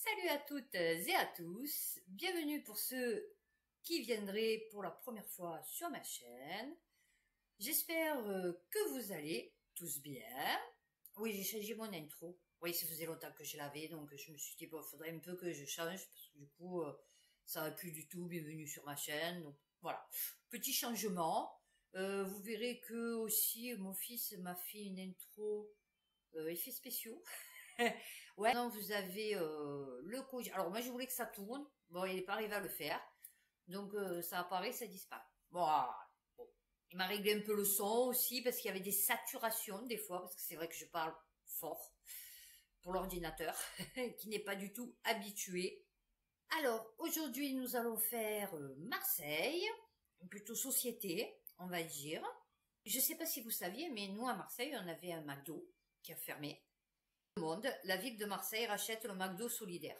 Salut à toutes et à tous, bienvenue pour ceux qui viendraient pour la première fois sur ma chaîne. J'espère que vous allez tous bien. Oui, j'ai changé mon intro. Oui, ça faisait longtemps que je l'avais, donc je me suis dit, bon, faudrait un peu que je change, parce que du coup, ça va plus du tout, bienvenue sur ma chaîne. Donc voilà, petit changement. Vous verrez que aussi, mon fils m'a fait une intro effets spéciaux. Ouais, non, vous avez le coach. Alors moi je voulais que ça tourne. Bon, il n'est pas arrivé à le faire. Donc ça apparaît, ça disparaît. Bon, bon. Il m'a réglé un peu le son aussi parce qu'il y avait des saturations des fois, parce que c'est vrai que je parle fort pour l'ordinateur, qui n'est pas du tout habitué. Alors aujourd'hui nous allons faire Marseille, plutôt société, on va dire. Je sais pas si vous saviez, mais nous à Marseille on avait un McDo qui a fermé. Monde, la ville de Marseille rachète le McDo solidaire.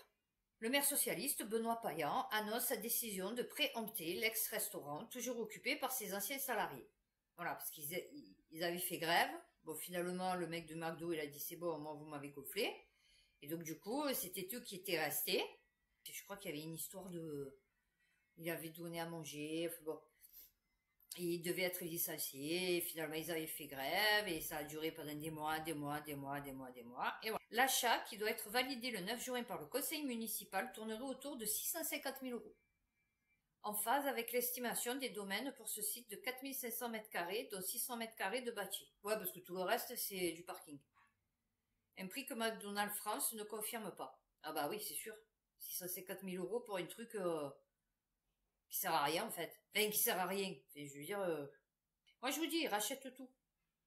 Le maire socialiste, Benoît Payan, annonce sa décision de préempter l'ex-restaurant, toujours occupé par ses anciens salariés. Voilà, parce qu'ils avaient fait grève. Bon, finalement, le mec de McDo, il a dit, c'est bon, moi, vous m'avez gonflé. Et donc, du coup, c'était eux qui étaient restés. Je crois qu'il y avait une histoire de... Il avait donné à manger, bon... Ils devaient être licenciés, et finalement ils avaient fait grève, et ça a duré pendant des mois. Et voilà. L'achat, qui doit être validé le 9 juin par le conseil municipal, tournerait autour de 650 000 €. En phase avec l'estimation des domaines pour ce site de 4500 m², dont 600 m² de bâti. Ouais, parce que tout le reste, c'est du parking. Un prix que McDonald's France ne confirme pas. Ah bah oui, c'est sûr. 650 000 € pour un truc... qui sert à rien en fait. Enfin, qui sert à rien. Enfin, je veux dire, moi je vous dis, rachète tout.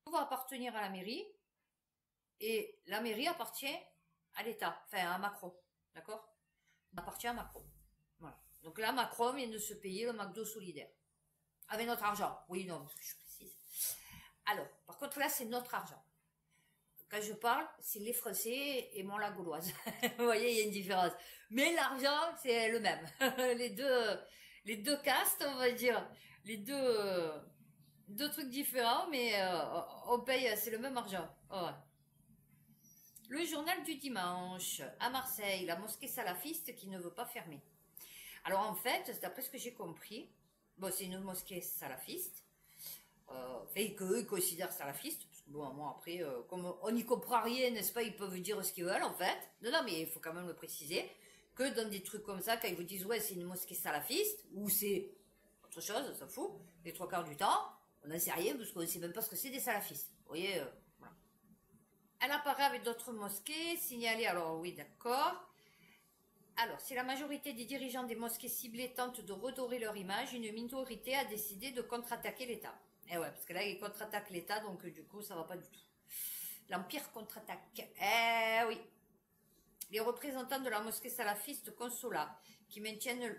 Tout va appartenir à la mairie, et la mairie appartient à l'État, enfin à Macron, d'accord? Appartient à Macron. Voilà. Donc là, Macron vient de se payer le McDo solidaire. Avec notre argent. Oui, non, je précise. Alors, par contre là, c'est notre argent. Quand je parle, c'est les Français et moi la Gauloise. Vous voyez, il y a une différence. Mais l'argent, c'est le même. Les deux castes, on va dire, les deux trucs différents, mais on paye, c'est le même argent. Oh, ouais. Le journal du dimanche, à Marseille, la mosquée salafiste qui ne veut pas fermer. Alors en fait, d'après ce que j'ai compris, bon, c'est une mosquée salafiste, fait qu'eux ils considèrent salafiste, parce que bon, moi après, comme on n'y comprend rien, n'est-ce pas, ils peuvent dire ce qu'ils veulent en fait. Non, mais il faut quand même le préciser, que dans des trucs comme ça, quand ils vous disent ouais c'est une mosquée salafiste, ou c'est autre chose, on s'en fout, les trois quarts du temps, on n'en sait rien, parce qu'on ne sait même pas ce que c'est des salafistes. Vous voyez, voilà. Elle apparaît avec d'autres mosquées, signalées, alors oui d'accord. Alors, si la majorité des dirigeants des mosquées ciblées tentent de redorer leur image, une minorité a décidé de contre-attaquer l'État. Eh ouais, parce que là, ils contre-attaquent l'État, donc du coup, ça va pas du tout. L'Empire contre-attaque. Eh oui. Les représentants de la mosquée salafiste Consola, qui maintiennent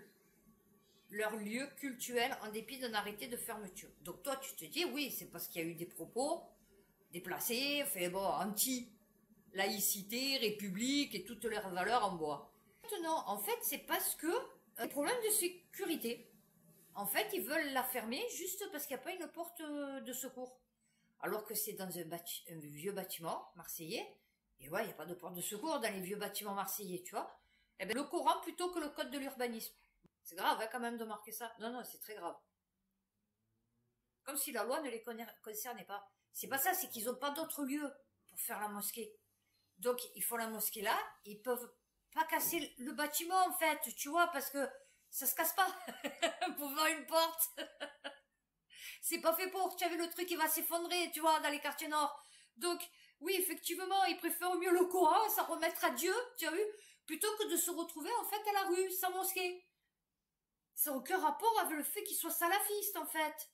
leur lieu cultuel en dépit d'un arrêté de fermeture. Donc toi, tu te dis, oui, c'est parce qu'il y a eu des propos déplacés, enfin bon, anti-laïcité, république et toutes leurs valeurs en bois. Non, en fait, c'est parce que un problème de sécurité. En fait, ils veulent la fermer juste parce qu'il n'y a pas une porte de secours. Alors que c'est dans un vieux bâtiment marseillais. Et ouais, il n'y a pas de porte de secours dans les vieux bâtiments marseillais, tu vois. Eh ben, le Coran plutôt que le code de l'urbanisme. C'est grave, hein, quand même, de marquer ça. Non, non, c'est très grave. Comme si la loi ne les concernait pas. C'est pas ça, c'est qu'ils n'ont pas d'autre lieu pour faire la mosquée. Donc, ils font la mosquée là, ils peuvent pas casser le bâtiment, en fait, tu vois, parce que ça se casse pas pour faire une porte. C'est pas fait pour, tu as vu le truc qui va s'effondrer, tu vois, dans les quartiers nord. Donc, oui, effectivement, ils préfèrent mieux le Coran, s'en remettre à Dieu, tu as vu, plutôt que de se retrouver, en fait, à la rue, sans mosquée. Ça n'a aucun rapport avec le fait qu'ils soient salafistes, en fait.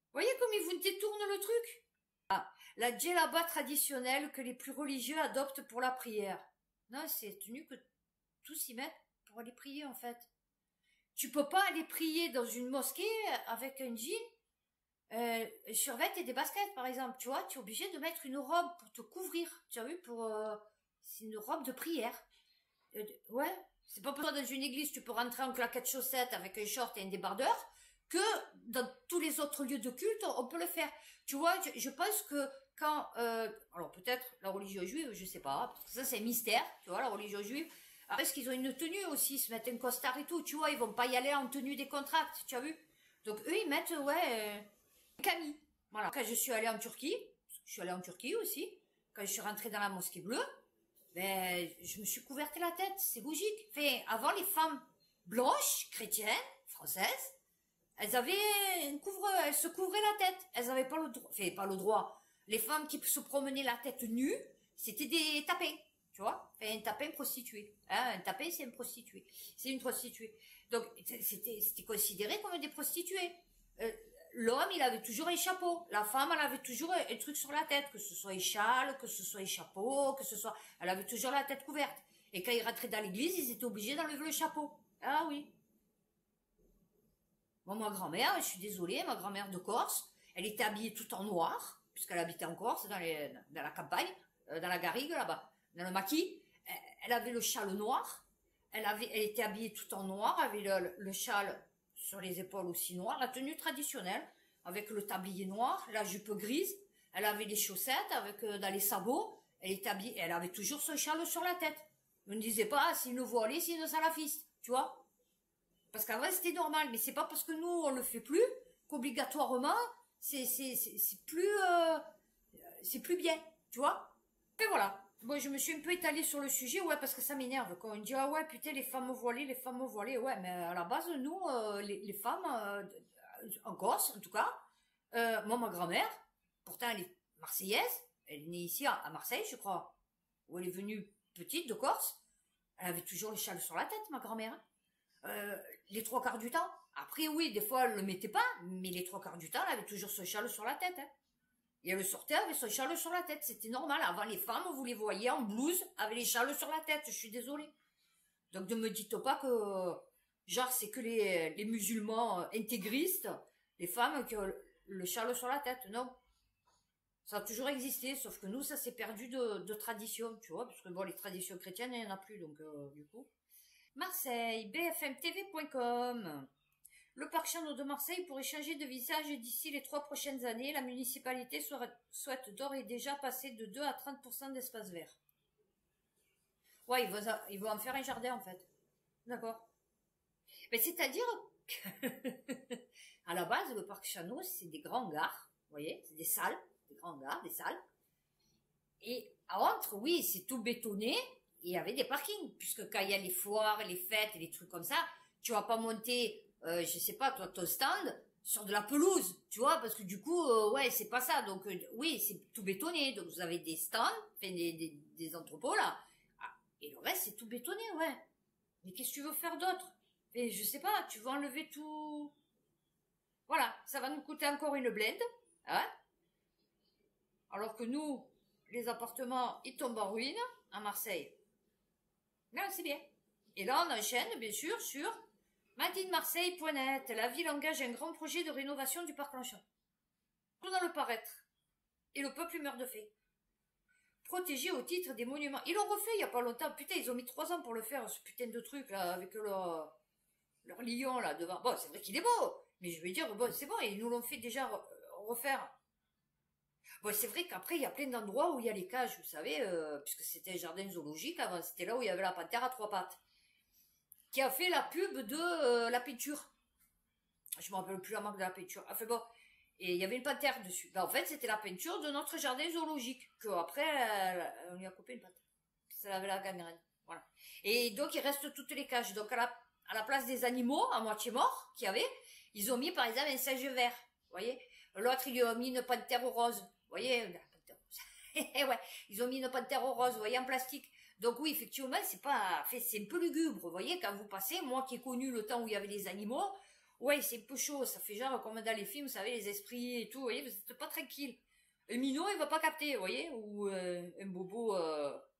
Vous voyez comme ils vous détournent le truc? Ah, la djellaba traditionnelle que les plus religieux adoptent pour la prière. Non, c'est tenu que tous s'y mettent pour aller prier, en fait. Tu peux pas aller prier dans une mosquée avec un jean, un survêt et des baskets, par exemple. Tu vois, tu es obligé de mettre une robe pour te couvrir. Tu as vu, c'est une robe de prière. Ouais. C'est pas pour toi dans une église, tu peux rentrer en claquettes chaussettes avec un short et un débardeur, que dans tous les autres lieux de culte, on peut le faire. Tu vois, je pense que quand, alors peut-être la religion juive, je sais pas, parce que ça c'est un mystère, tu vois, la religion juive, Parce qu'ils ont une tenue aussi, ils se mettent un costard et tout, tu vois, ils vont pas y aller en tenue des contracts, tu as vu? Donc eux, ils mettent, un camis. Voilà. Quand je suis allée en Turquie, je suis allée en Turquie aussi, quand je suis rentrée dans la mosquée bleue, ben, je me suis couverte la tête, c'est logique. Enfin, avant, les femmes blanches, chrétiennes, françaises, elles avaient elles se couvraient la tête. Elles n'avaient pas le droit, enfin, pas le droit. Les femmes qui se promenaient la tête nue, c'était des tapins, tu vois. Enfin, un tapin prostitué. Hein, un tapin, c'est un prostitué. C'est une prostituée. Donc, c'était considéré comme des prostituées. L'homme, il avait toujours un chapeau. La femme, elle avait toujours un truc sur la tête, que ce soit un châle, que ce soit un chapeau, que ce soit... Elle avait toujours la tête couverte. Et quand ils rentraient dans l'église, ils étaient obligés d'enlever le chapeau. Ah oui. Bon, ma grand-mère, je suis désolée, ma grand-mère de Corse, elle était habillée tout en noir, puisqu'elle habitait en Corse, dans la campagne, dans la garrigue, là-bas, dans le maquis. Elle avait le châle noir. Elle était habillée tout en noir, avait le châle sur les épaules aussi noir, la tenue traditionnelle, avec le tablier noir, la jupe grise, elle avait les chaussettes avec dans les sabots, elle était habillée, elle avait toujours son châle sur la tête. On ne disait pas, c'est une voilée, c'est une salafiste, tu vois. Parce qu'avant c'était normal, mais c'est pas parce que nous on le fait plus, qu'obligatoirement, c'est plus bien, tu vois. Et voilà. Bon, je me suis un peu étalée sur le sujet, ouais, parce que ça m'énerve. Quand on dit, ah ouais, putain, les femmes voilées, ouais, mais à la base, nous, les femmes, en Corse, en tout cas, moi, ma grand-mère, pourtant, elle est marseillaise, elle est née ici, à Marseille, je crois, où elle est venue petite, de Corse, elle avait toujours le châle sur la tête, ma grand-mère, hein. Les trois quarts du temps. Après, oui, des fois, elle le mettait pas, mais les trois quarts du temps, elle avait toujours ce châle sur la tête, hein. Et elle sortait avec son châle sur la tête. C'était normal. Avant, les femmes, vous les voyez en blouse avec les châles sur la tête. Je suis désolée. Donc, ne me dites pas que, genre, c'est que les musulmans intégristes, les femmes qui ont le châle sur la tête. Non. Ça a toujours existé, sauf que nous, ça s'est perdu de tradition, tu vois, parce que bon, les traditions chrétiennes, il n'y en a plus, donc, du coup. Marseille, bfmtv.com. Le parc Chano de Marseille pourrait changer de visage d'ici les 3 prochaines années. La municipalité souhaite d'ores et déjà passer de 2 à 30% d'espace vert. Ouais, ils vont en faire un jardin en fait. D'accord. Mais c'est-à-dire que à la base, le parc Chano, c'est des grands gares. Vous voyez, c'est des salles, des grands gares, des salles. Et entre, oui, c'est tout bétonné. Et il y avait des parkings, puisque quand il y a les foires, les fêtes et les trucs comme ça, tu vas pas monter, je sais pas, toi, ton stand sur de la pelouse, tu vois, parce que du coup, ouais, c'est pas ça. Donc, oui, c'est tout bétonné. Donc, vous avez des stands, enfin, des entrepôts, là. Ah, et le reste, c'est tout bétonné, ouais. Mais qu'est-ce que tu veux faire d'autre? Et je sais pas, tu veux enlever tout... Voilà, ça va nous coûter encore une blinde, hein. Alors que nous, les appartements, ils tombent en ruine à Marseille. Non, c'est bien. Et là, on enchaîne, bien sûr, sur MadeInMarseille.net. La ville engage un grand projet de rénovation du parc Longchamp. Tout dans le paraître. Et le peuple meurt de faim. Protégé au titre des monuments. Ils l'ont refait il n'y a pas longtemps. Putain, ils ont mis 3 ans pour le faire, ce putain de truc, là, avec leur lion, là, devant. Bon, c'est vrai qu'il est beau. Mais je veux dire, bon, c'est bon, ils nous l'ont fait déjà refaire. Bon, c'est vrai qu'après, il y a plein d'endroits où il y a les cages, vous savez, puisque c'était un jardin zoologique avant, c'était là où il y avait la panthère à 3 pattes, qui a fait la pub de la peinture. Je me rappelle plus la marque de la peinture. Enfin bon, et il y avait une panthère dessus. Ben, en fait, c'était la peinture de notre jardin zoologique, qu'après, on lui a coupé une patte. Ça avait la gangrène. Voilà. Et donc, il reste toutes les cages. Donc, à la place des animaux, à moitié morts, qu'il y avait, ils ont mis, par exemple, un singe vert. Vous voyez? L'autre, ils lui ont mis une panthère rose. Vous voyez, ouais, ils ont mis une panthère rose, vous voyez, en plastique. Donc oui, effectivement, c'est un peu lugubre, vous voyez, quand vous passez, moi qui ai connu le temps où il y avait les animaux, ouais, c'est un peu chaud, ça fait genre comme dans les films, vous savez, les esprits et tout, vous voyez, vous n'êtes pas tranquille. Un minot, il va pas capter, vous voyez, ou un bobo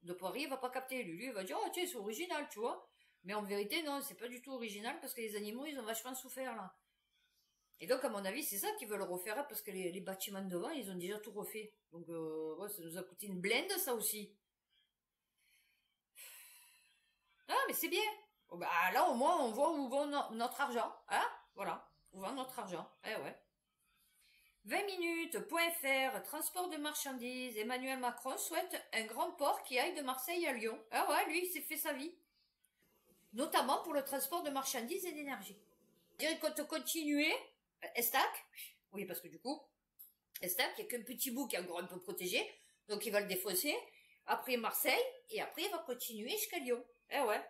de Paris, il va pas capter. Lui, il va dire, oh tiens, c'est original, tu vois. Mais en vérité, non, c'est pas du tout original, parce que les animaux, ils ont vachement souffert, là. Et donc, à mon avis, c'est ça qu'ils veulent refaire, parce que les bâtiments devant, ils ont déjà tout refait. Donc, ouais, ça nous a coûté une blinde, ça aussi. Ah, mais c'est bien. Oh, bah, là, au moins, on voit où va notre argent. Hein? Voilà. Où va notre argent. Eh ouais. 20 minutes.fr, transport de marchandises. Emmanuel Macron souhaite un grand port qui aille de Marseille à Lyon. Ah ouais, lui, il s'est fait sa vie. notamment pour le transport de marchandises et d'énergie. Je dirais qu'on continuer, Estac, oui, parce que du coup, Estac, il n'y a qu'un petit bout qui est encore un peu protégé, donc il va le défausser. Après Marseille, et après il va continuer jusqu'à Lyon. Eh ouais.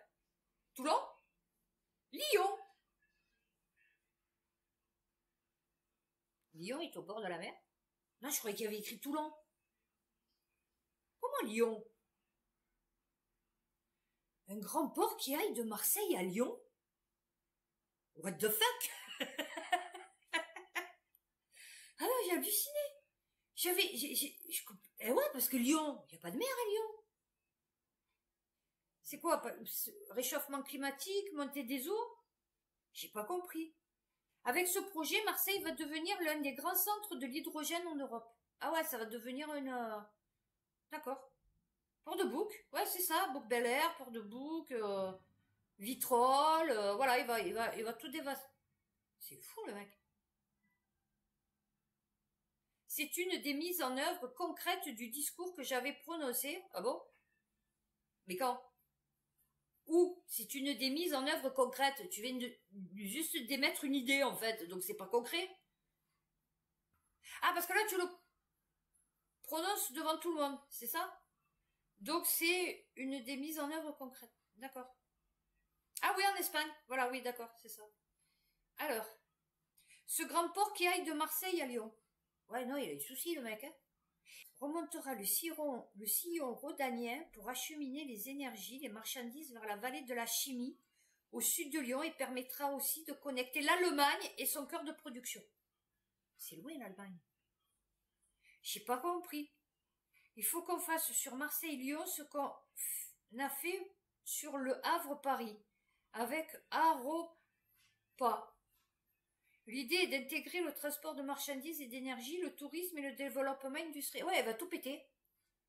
Toulon, Lyon. Lyon est au bord de la mer? Non, je croyais qu'il y avait écrit Toulon. Comment Lyon? Un grand port qui aille de Marseille à Lyon? What the fuck? Ah non, j'ai halluciné. Eh ouais, parce que Lyon, il n'y a pas de mer à Lyon. C'est quoi, réchauffement climatique, montée des eaux? J'ai pas compris. Avec ce projet, Marseille va devenir l'un des grands centres de l'hydrogène en Europe. Ah ouais, ça va devenir une... D'accord. Port de Bouc, ouais, c'est ça, Bouc-Bel-Air, Port de Bouc, Vitrolles, voilà, il va tout dévaster. C'est fou, le mec. C'est une des mises en œuvre concrètes du discours que j'avais prononcé. Ah bon? Mais quand? Où? C'est une des mises en œuvre concrètes. Tu viens de juste d'émettre une idée, en fait, donc c'est pas concret. Ah, parce que là, tu le prononces devant tout le monde, c'est ça? Donc c'est une des mises en œuvre concrètes. D'accord. Ah oui, en Espagne. Voilà, oui, d'accord, c'est ça. Alors, ce grand port qui aille de Marseille à Lyon. Ouais, non, il a eu souci, le mec, hein. Remontera le sillon rhodanien pour acheminer les énergies, les marchandises vers la vallée de la Chimie, au sud de Lyon, et permettra aussi de connecter l'Allemagne et son cœur de production. C'est loin, l'Allemagne. J'ai pas compris. Il faut qu'on fasse sur Marseille-Lyon ce qu'on a fait sur le Havre-Paris, avec Aropa. L'idée est d'intégrer le transport de marchandises et d'énergie, le tourisme et le développement industriel. Ouais, elle va tout péter.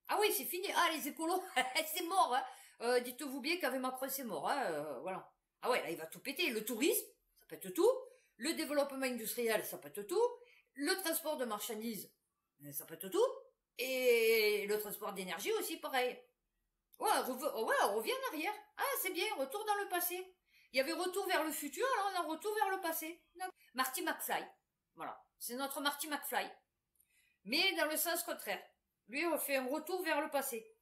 Ah oui, c'est fini. Ah, les écolos, c'est mort. Hein. Dites-vous bien qu'avec Macron, c'est mort. Hein. Voilà. Ah ouais, là, il va tout péter. Le tourisme, ça pète tout. Le développement industriel, ça pète tout. Le transport de marchandises, ça pète tout. Et le transport d'énergie aussi, pareil. Ouais, on revient en arrière. Ah, c'est bien, retour dans le passé. Il y avait retour vers le futur, alors on a retour vers le passé. Marty McFly. Voilà. C'est notre Marty McFly. Mais dans le sens contraire. Lui, on fait un retour vers le passé.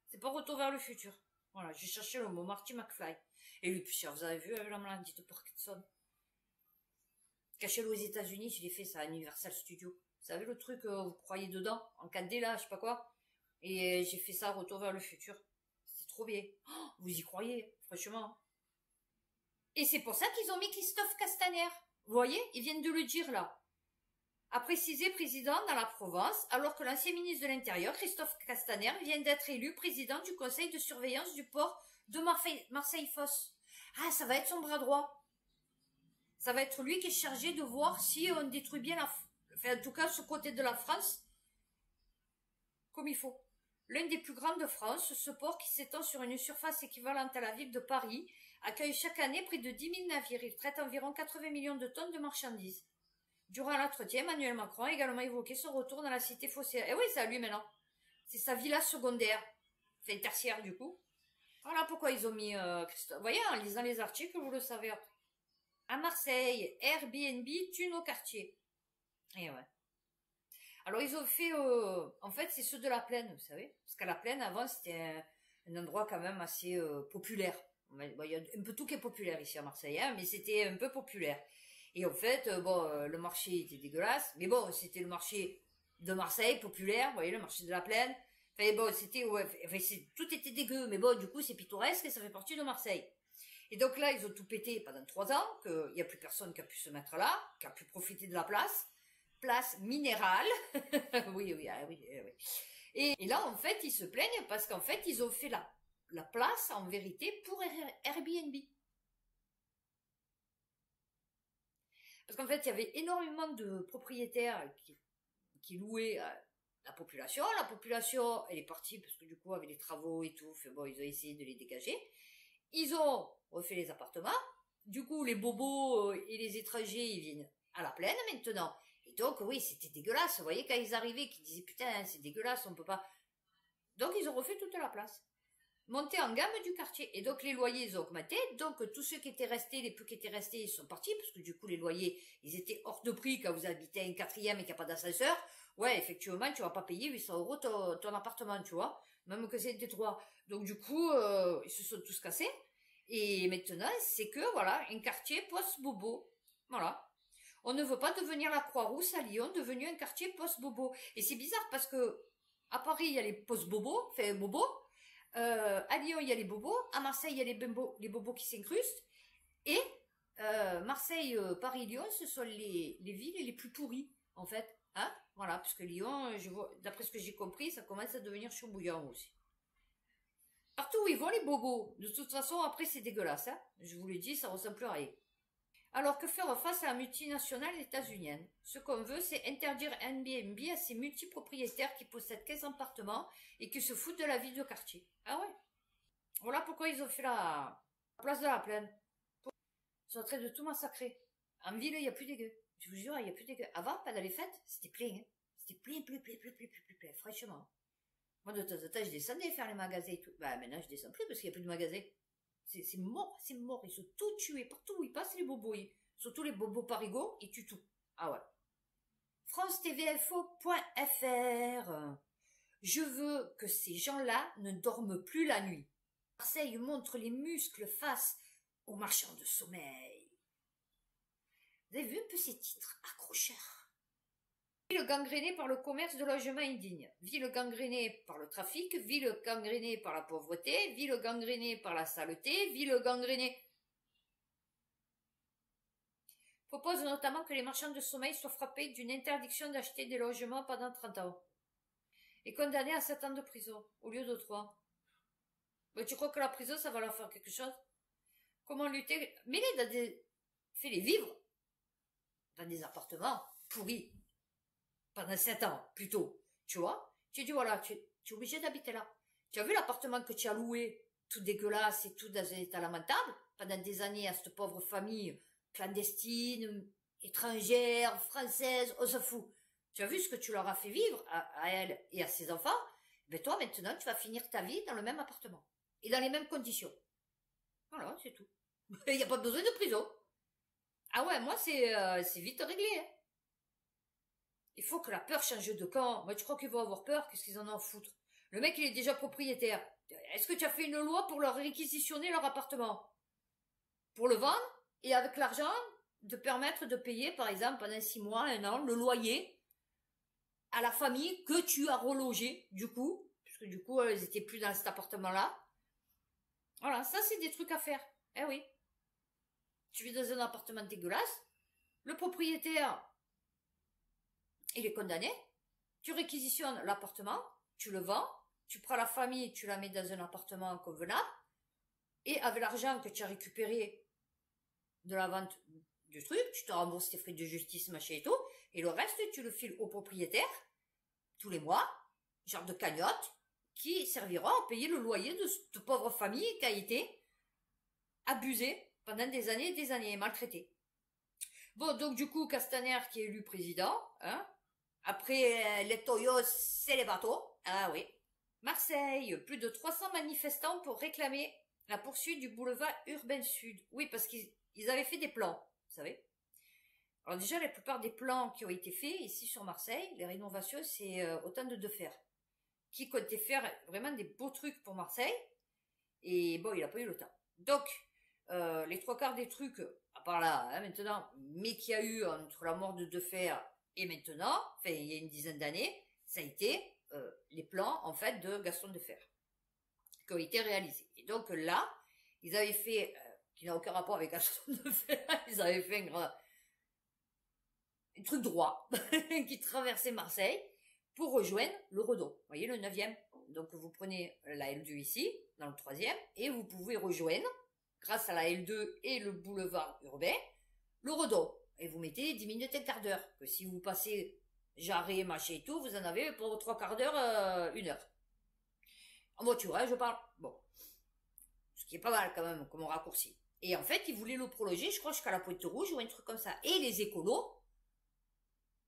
C'est pas retour vers le futur. Voilà, j'ai cherché le mot Marty McFly. Et lui, puis, vous avez vu la maladie de Parkinson. Caché aux États-Unis, je l'ai fait ça à Universal Studios. Vous savez le truc, vous croyez dedans, en 4D là, je sais pas quoi. Et j'ai fait ça, retour vers le futur. C'est trop bien. Oh, vous y croyez, franchement. Et c'est pour ça qu'ils ont mis Christophe Castaner. Vous voyez, ils viennent de le dire là. A précisé président dans la Provence, alors que l'ancien ministre de l'Intérieur, Christophe Castaner, vient d'être élu président du conseil de surveillance du port de Marseille-Fosse. Ah, ça va être son bras droit. Ça va être lui qui est chargé de voir si on détruit bien en tout cas, ce côté de la France, comme il faut. L'un des plus grands de France, ce port qui s'étend sur une surface équivalente à la ville de Paris, accueille chaque année près de 10 000 navires. Il traite environ 80 millions de tonnes de marchandises. Durant l'entretien, Emmanuel Macron a également évoqué son retour dans la cité phocéenne. Et oui, c'est à lui maintenant. C'est sa villa secondaire. Enfin, tertiaire, du coup. Voilà pourquoi ils ont mis Christophe. Vous voyez, en lisant les articles, vous le savez après. À Marseille, Airbnb tue nos quartiers. Et ouais. Alors, ils ont fait... en fait, c'est ceux de la Plaine, vous savez. Parce qu'à la Plaine, avant, c'était un endroit quand même assez populaire. Il y a un peu tout qui est populaire ici à Marseille, hein, mais c'était un peu populaire. Et en fait, le marché était dégueulasse, mais bon, c'était le marché de Marseille, populaire, vous voyez, le marché de la Plaine. Enfin bon, tout était dégueu, mais bon, du coup, c'est pittoresque et ça fait partie de Marseille. Et donc là, ils ont tout pété pendant 3 ans, qu'il n'y a plus personne qui a pu se mettre là, qui a pu profiter de la place minérale. Oui, oui, ah, oui, oui. Et là, en fait, ils se plaignent parce qu'en fait, ils ont fait la place, en vérité, pour Airbnb. Parce qu'en fait, il y avait énormément de propriétaires qui louaient la population. La population, elle est partie parce que du coup, avec les travaux et tout, bon, ils ont essayé de les dégager. Ils ont refait les appartements. Du coup, les bobos et les étrangers, ils viennent à la Plaine maintenant. Et donc, oui, c'était dégueulasse. Vous voyez, quand ils arrivaient, qu'ils disaient, putain, c'est dégueulasse, on peut pas. Donc, ils ont refait toute la place. montée en gamme du quartier. Et donc les loyers, ils ont augmenté. Donc tous ceux qui étaient restés, les peu qui étaient restés, ils sont partis, parce que du coup les loyers, ils étaient hors de prix quand vous habitez un quatrième et qu'il n'y a pas d'ascenseur. Ouais, effectivement, tu vas pas payer 800 euros ton appartement, tu vois, même que c'était 3. Donc du coup, ils se sont tous cassés. Et maintenant, c'est que, voilà, un quartier post-bobo. Voilà. On ne veut pas devenir la Croix-Rousse à Lyon, devenu un quartier post-bobo. Et c'est bizarre parce que à Paris, il y a les post-bobos, enfin bobos. À Lyon, il y a les bobos. À Marseille, il y a les bobos qui s'incrustent. Et Marseille, Paris, Lyon, ce sont les villes les plus pourries, en fait. Hein, voilà, parce que Lyon, d'après ce que j'ai compris, ça commence à devenir chaud bouillant aussi. Partout où ils vont, les bobos. De toute façon, après, c'est dégueulasse. Hein. Je vous l'ai dit, ça ressemble plus à rien. Alors que faire face à la multinationale états-unienne? Ce qu'on veut, c'est interdire Airbnb à ces multipropriétaires qui possèdent 15 appartements et qui se foutent de la vie de quartier. Ah ouais. Voilà pourquoi ils ont fait la place de la Plaine. Ils sont en train de tout massacrer. En ville, il n'y a plus dégueu. Je vous jure, il n'y a plus dégueu. Avant, pendant les fêtes, c'était plein. Hein. C'était plein, franchement. Moi, de temps en temps, je descendais faire les magasins et tout. Bah, maintenant, je descends plus parce qu'il n'y a plus de magasins. C'est mort, c'est mort. Ils sont tout tués. Partout où ils passent, les bobos. Surtout les bobos parigots, ils tuent tout. Ah ouais. FranceTVFO.fr. Je veux que ces gens-là ne dorment plus la nuit. Marseille montre les muscles face aux marchands de sommeil. Vous avez vu un peu ces titres accrocheurs? Ville gangrénée par le commerce de logements indignes, ville gangrénée par le trafic, ville gangrénée par la pauvreté, ville gangrénée par la saleté, ville gangrénée... Propose notamment que les marchands de sommeil soient frappés d'une interdiction d'acheter des logements pendant 30 ans et condamnés à 7 ans de prison au lieu de 3. Mais tu crois que la prison, ça va leur faire quelque chose? Comment lutter? Mets-les dans des... Fais-les vivre dans des appartements pourris pendant 7 ans, plutôt. Tu vois? Tu dis, voilà, tu es obligé d'habiter là. Tu as vu l'appartement que tu as loué, tout dégueulasse et tout dans un état lamentable, pendant des années à cette pauvre famille clandestine, étrangère, française, on s'en fout. Tu as vu ce que tu leur as fait vivre à elle et à ses enfants? Ben toi, maintenant, tu vas finir ta vie dans le même appartement. Et dans les mêmes conditions. Voilà, c'est tout. Il n'y a pas besoin de prison. Ah ouais, moi, c'est vite réglé. Hein. Il faut que la peur change de camp. Moi, tu crois qu'ils vont avoir peur? Qu'est-ce qu'ils en ont à foutre? Le mec, il est déjà propriétaire. Est-ce que tu as fait une loi pour leur réquisitionner leur appartement? Pour le vendre? Et avec l'argent, de permettre de payer, par exemple, pendant 6 mois, 1 an, le loyer à la famille que tu as relogé, du coup. Puisque du coup, elles étaient plus dans cet appartement-là. Voilà, ça, c'est des trucs à faire. Eh oui. Tu vis dans un appartement dégueulasse. Le propriétaire, il est condamné. Tu réquisitionnes l'appartement, tu le vends, tu prends la famille, tu la mets dans un appartement convenable, et avec l'argent que tu as récupéré de la vente du truc, tu te rembourses tes frais de justice, machin et tout, et le reste, tu le files au propriétaire, tous les mois, genre de cagnotte, qui servira à payer le loyer de cette pauvre famille qui a été abusée pendant des années et maltraitée. Bon, donc du coup, Castaner qui est élu président, hein, après les toyos, c'est les bateaux. Ah oui. Marseille, plus de 300 manifestants pour réclamer la poursuite du boulevard urbain sud. Oui, parce qu'ils avaient fait des plans, vous savez. Alors déjà, la plupart des plans qui ont été faits ici sur Marseille, les rénovations, c'est autant de fer. Qui comptait faire vraiment des beaux trucs pour Marseille. Et bon, il n'a pas eu le temps. Donc, les 3/4 des trucs, à part là, hein, maintenant, mais qu'il y a eu entre la mort de Defer et maintenant, enfin, il y a une dizaine d'années, ça a été les plans, en fait, de Gaston Defer, qui ont été réalisés. Et donc là, ils avaient fait, qui n'a aucun rapport avec Gaston Defer, ils avaient fait un truc droit, qui traversait Marseille, pour rejoindre le Redon. Vous voyez, le 9e. Donc, vous prenez la L2 ici, dans le 3e, et vous pouvez rejoindre, grâce à la L2 et le boulevard urbain, le Redon. Et vous mettez 10 minutes, un quart d'heure. Que si vous passez Jarret, machin et tout, vous en avez pour 3/4 d'heure, 1 heure. En voiture, hein, je parle. Bon. Ce qui est pas mal, quand même, comme raccourci. Et en fait, ils voulaient le prolonger, je crois, jusqu'à la Pointe-Rouge ou un truc comme ça. Et les écolos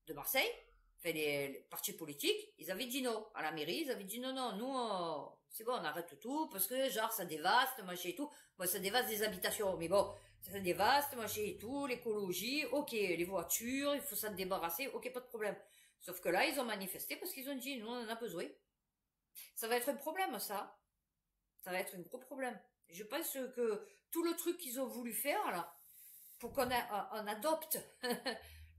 de Marseille, enfin, les partis politiques, ils avaient dit non. À la mairie, ils avaient dit non, nous, c'est bon, on arrête tout, parce que genre ça dévaste, machin et tout. Bon, ça dévaste des habitations, mais bon, ça dévaste, machin et tout, l'écologie, ok, les voitures, il faut s'en débarrasser, ok, pas de problème. Sauf que là, ils ont manifesté parce qu'ils ont dit, nous, on en a besoin. Ça va être un problème, ça. Ça va être un gros problème. Je pense que tout le truc qu'ils ont voulu faire, là, pour qu'on on adopte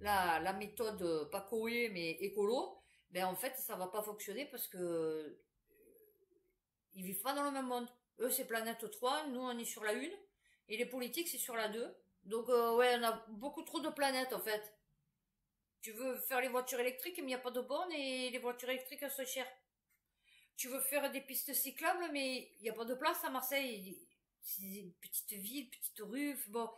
la méthode, pas Koé, mais écolo, ben en fait, ça va pas fonctionner parce que ils vivent pas dans le même monde. Eux, c'est planète 3, nous, on est sur la 1, et les politiques, c'est sur la 2. Donc, ouais, on a beaucoup trop de planètes, en fait. Tu veux faire les voitures électriques, mais il n'y a pas de bornes, et les voitures électriques, elles sont chères. Tu veux faire des pistes cyclables, mais il n'y a pas de place à Marseille. C'est une petite ville, petite rue, bon...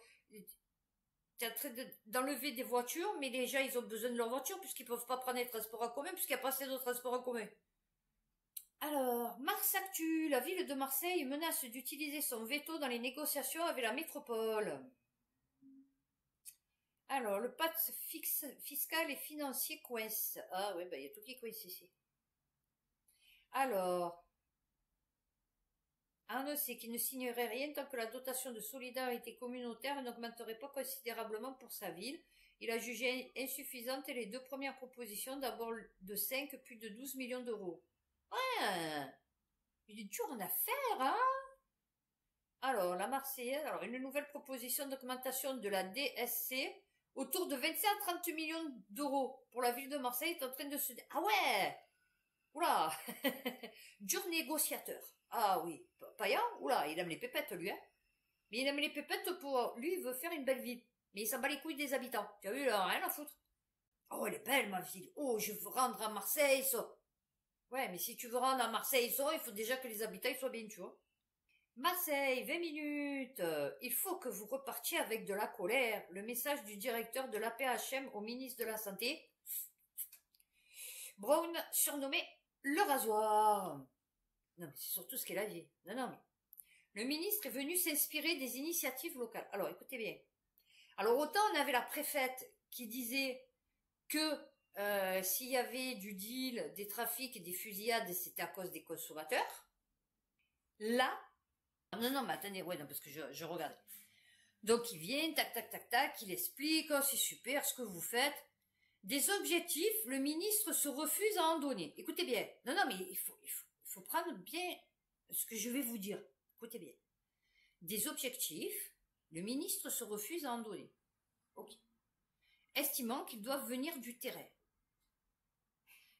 T'es en train d'enlever des voitures, mais les gens, ils ont besoin de leur voiture, puisqu'ils peuvent pas prendre les transports en commun, puisqu'il n'y a pas assez de transports en commun. Alors, Mars Actu, la ville de Marseille menace d'utiliser son veto dans les négociations avec la métropole. Alors, le pacte fiscal et financier coince. Ah ouais, il y a tout qui coince ici. Alors, Arnaud sait qu'il ne signerait rien tant que la dotation de solidarité communautaire n'augmenterait pas considérablement pour sa ville. Il a jugé insuffisantes les deux premières propositions, d'abord de 5 puis de 12 millions d'euros. Ouais, il est dur en affaires, hein. Alors, la Marseillaise, alors une nouvelle proposition d'augmentation de la DSC autour de 25 à 30 millions d'euros pour la ville de Marseille est en train de se... Ah ouais. Oula. Dur négociateur. Ah oui, Payan, oula, il aime les pépettes, lui, hein. Mais il aime les pépettes pour... Lui, il veut faire une belle ville. Mais il s'en bat les couilles des habitants. Tu as vu, il a rien à foutre. Oh, elle est belle, ma ville. Oh, je veux rendre à Marseille, ça. Ouais, mais si tu veux rendre à Marseille, ça, il faut déjà que les habitants soient bien, tu vois. Marseille, 20 minutes. Il faut que vous repartiez avec de la colère. Le message du directeur de l'APHM au ministre de la Santé. Brown, surnommé le rasoir. Non, mais c'est surtout ce qu'elle a dit. Non, non, mais... Le ministre est venu s'inspirer des initiatives locales. Alors, écoutez bien. Alors, autant on avait la préfète qui disait que s'il y avait du deal, des trafics et des fusillades, c'était à cause des consommateurs. Là, non, non, mais attendez, ouais, non, parce que je regarde. Donc, il vient, tac, tac, tac, tac, il explique, oh, c'est super ce que vous faites. Des objectifs, le ministre se refuse à en donner. Écoutez bien. Non, non, mais il faut prendre bien ce que je vais vous dire. Écoutez bien. Des objectifs, le ministre se refuse à en donner. Ok. Estimant qu'ils doivent venir du terrain.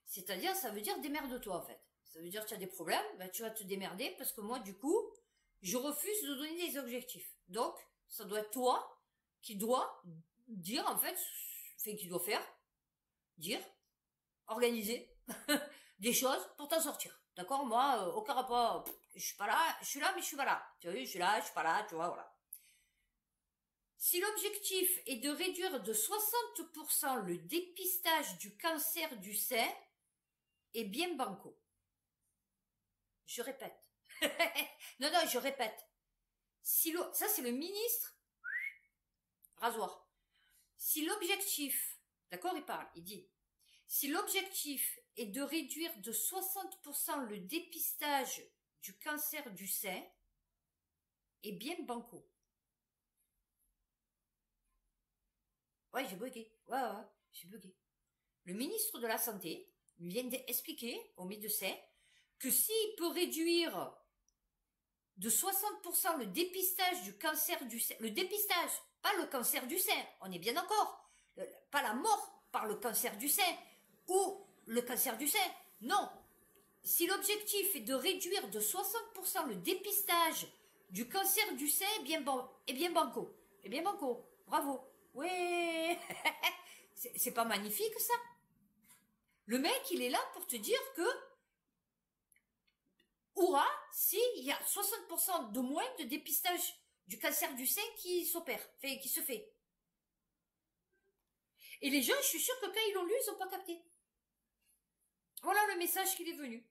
C'est-à-dire, ça veut dire démerde-toi, en fait. Ça veut dire que tu as des problèmes, ben, tu vas te démerder parce que moi, du coup, je refuse de donner des objectifs. Donc, ça doit être toi qui dois dire, en fait, qui doit faire, dire, organiser des choses pour t'en sortir. D'accord? Moi, aucun rapport, je suis pas là, je suis là, mais je suis pas là. Tu vois, je suis là, je suis pas là, tu vois, voilà. Si l'objectif est de réduire de 60% le dépistage du cancer du sein, eh bien banco. Je répète. Non, non, je répète. Ça, c'est le ministre. Rasoir. Si l'objectif, d'accord, il parle, il dit, si l'objectif est de réduire de 60% le dépistage du cancer du sein, eh bien banco. Ouais, j'ai bugué. Ouais, j'ai bugué. Le ministre de la Santé vient d'expliquer aux médecins que s'il peut réduire de 60% le dépistage du cancer du sein, le dépistage, pas le cancer du sein, on est bien d'accord, pas la mort par le cancer du sein ou le cancer du sein, non. Si l'objectif est de réduire de 60% le dépistage du cancer du sein, eh bien banco, bravo. Ouais, c'est pas magnifique ça? Le mec, il est là pour te dire que Oura, s'il y a 60% de moins de dépistage du cancer du sein qui s'opère, qui se fait. Et les gens, je suis sûre que quand ils l'ont lu, ils n'ont pas capté. Voilà le message qu'il est venu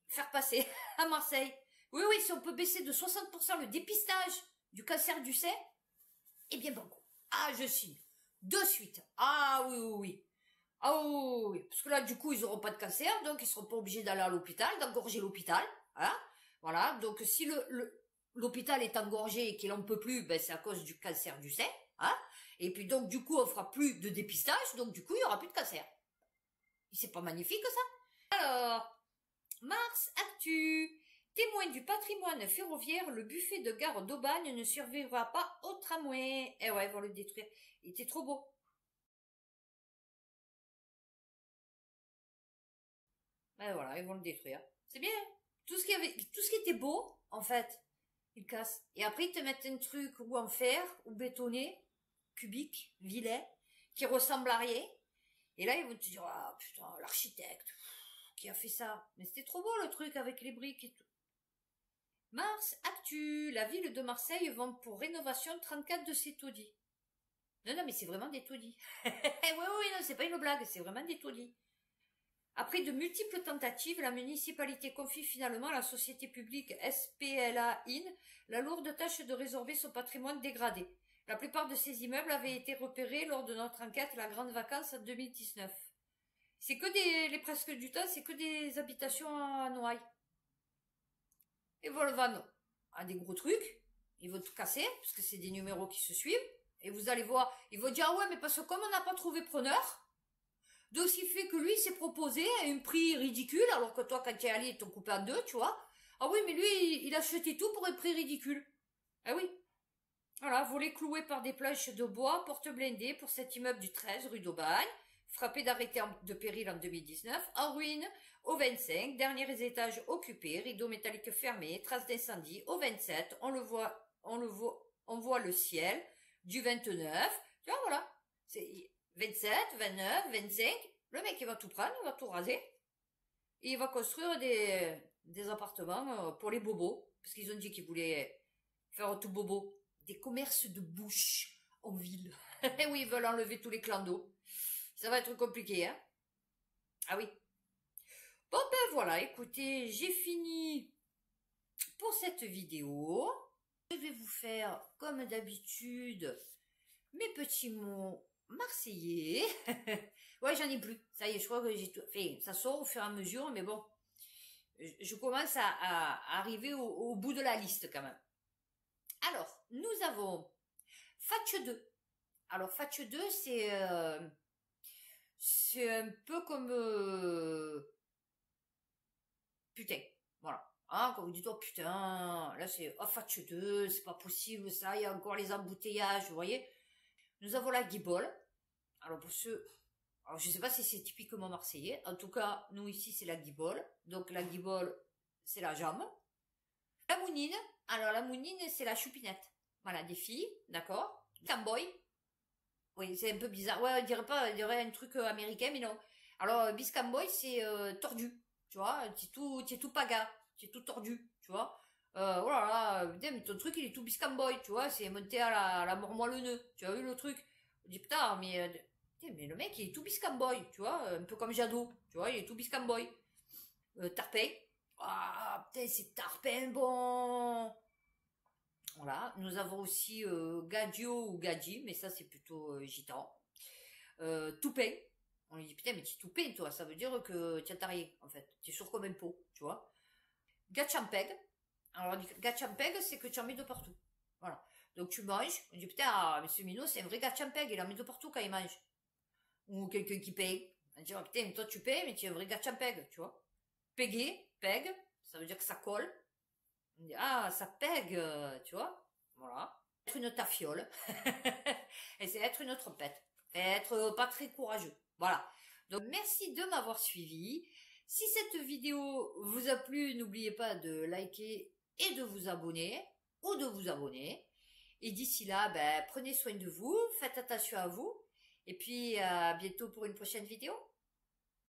faire passer à Marseille. Oui, oui, si on peut baisser de 60% le dépistage du cancer du sein, eh bien banco. Ah, je signe. De suite. Ah oui, oui, oui. Ah oui, oui. Parce que là, du coup, ils n'auront pas de cancer, donc ils ne seront pas obligés d'aller à l'hôpital, d'engorger l'hôpital. Voilà. Voilà, donc si l'hôpital est engorgé et qu'il en peut plus, ben c'est à cause du cancer du sein, hein. Et puis donc du coup on fera plus de dépistage, donc du coup il y aura plus de cancer. C'est pas magnifique ça? Alors, Mars Actu. Témoin du patrimoine ferroviaire, le buffet de gare d'Aubagne ne survivra pas au tramway. Eh ouais, ils vont le détruire. Il était trop beau. Eh voilà, ils vont le détruire. C'est bien. Tout ce qui était beau, en fait, ils cassent. Et après, ils te mettent un truc ou en fer, ou bétonné, cubique, vilain, qui ressemble à rien. Et là, ils vont te dire, ah putain, l'architecte, qui a fait ça. Mais c'était trop beau le truc avec les briques et tout. Mars Actu, la ville de Marseille vend pour rénovation 34 de ses taudis. Non, non, mais c'est vraiment des taudis. Oui, oui, non, c'est pas une blague, c'est vraiment des taudis. Après de multiples tentatives, la municipalité confie finalement à la société publique SPLA IN la lourde tâche de résorber son patrimoine dégradé. La plupart de ces immeubles avaient été repérés lors de notre enquête La Grande Vacances en 2019. C'est que les presque du temps, c'est que des habitations à Noailles. Et vont le vendre à des gros trucs, ils vont tout casser, parce que c'est des numéros qui se suivent, et vous allez voir, ils vont dire, ah ouais, mais parce que comme on n'a pas trouvé preneur, donc ce qui fait que lui, il s'est proposé à un prix ridicule, alors que toi, quand tu es allé, ils t'ont coupé en deux, tu vois. Ah oui, mais lui, il a acheté tout pour un prix ridicule. Ah oui. Voilà, volé cloué par des planches de bois, porte blindée pour cet immeuble du 13, rue d'Aubagne, frappé d'arrêté de péril en 2019, en ruine au 25, derniers étages occupés, rideaux métalliques fermés, traces d'incendie au 27, on voit le ciel du 29, tu vois, voilà, c'est 27, 29, 25, le mec il va tout prendre, il va tout raser, et il va construire des appartements pour les bobos, parce qu'ils ont dit qu'ils voulaient faire tout bobo, des commerces de bouche en ville. Et oui, ils veulent enlever tous les clandos. Ça va être compliqué, hein. Ah oui. Bon ben voilà, écoutez, j'ai fini pour cette vidéo. Je vais vous faire, comme d'habitude, mes petits mots marseillais. Ouais, j'en ai plus. Ça y est, je crois que j'ai tout fait. Ça sort au fur et à mesure, mais bon, je commence à arriver au bout de la liste quand même. Alors, nous avons Fatch 2. Alors, Fatch 2, c'est un peu comme putain, voilà. Hein, quand vous dites, oh putain, là c'est Fatch 2, c'est pas possible ça, il y a encore les embouteillages, vous voyez. Nous avons la guibole. Alors pour ceux, alors je sais pas si c'est typiquement marseillais, en tout cas, nous ici c'est la guibole. Donc la guibole, c'est la jambe. La mounine, alors la mounine c'est la choupinette. Voilà, des filles, d'accord. Camboy, oui, c'est un peu bizarre. Ouais, on dirait pas, on dirait un truc américain, mais non. Alors, Biscamboy, c'est tordu, tu vois. C'est tout paga, c'est tout tordu, tu vois. Voilà, putain, mais ton truc, il est tout Biscamboy, tu vois. C'est monté à la mort moi le nœud. Tu as vu le truc? On dit, putain, putain, mais le mec, il est tout Biscamboy, tu vois. Un peu comme Jadot, tu vois, il est tout Biscamboy. Tarpin. Ah, putain, c'est Tarpin, bon. Voilà, nous avons aussi Gadio ou Gadji, mais ça c'est plutôt gitan. Toupin, on lui dit putain mais tu es toupin toi, ça veut dire que tu as tarié en fait, tu es sourd comme un pot, tu vois. Gatchampeg, alors Gatchampeg c'est que tu en mets de partout, voilà. Donc tu manges, on dit putain ah, mais ce minot c'est un vrai Gatchampeg, il en met de partout quand il mange. Ou quelqu'un qui paye, on dit oh, putain toi tu payes mais tu es un vrai Gatchampeg, tu vois. Peguer, peg, ça veut dire que ça colle. On dit, ah, ça pègue, tu vois. Voilà. Être une tafiole. Et c'est être une trompette. Être pas très courageux. Voilà. Donc, merci de m'avoir suivi. Si cette vidéo vous a plu, n'oubliez pas de liker et de vous abonner. Ou de vous abonner. Et d'ici là, ben, prenez soin de vous. Faites attention à vous. Et puis, à bientôt pour une prochaine vidéo.